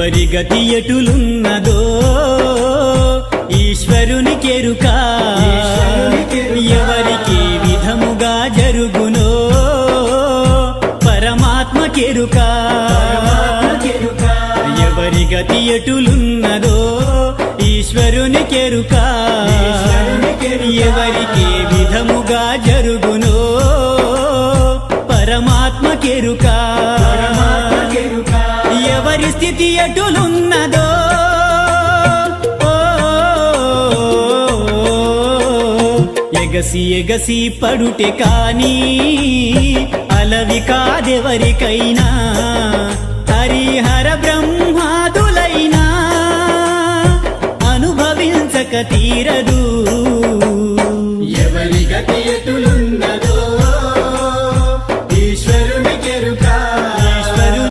ఎవరి గతి ఎటులున్నదో ఈశ్వరునికెరుక ఎవరికి విధముగా జరుగునో పరమాత్మకెరుక ఎవరి గతి ఎటులున్నదో ఈశ్వరునికెరుక ఎవరికి విధముగా జరుగునో పరమాత్మకెరుక ఎవరి స్థితి ఎటులున్నదో ఎగసి ఎగసి పడుటే కాని అలవి కాదెవరికైనా హరిహర బ్రహ్మాదులైనా అనుభవించక తీరదు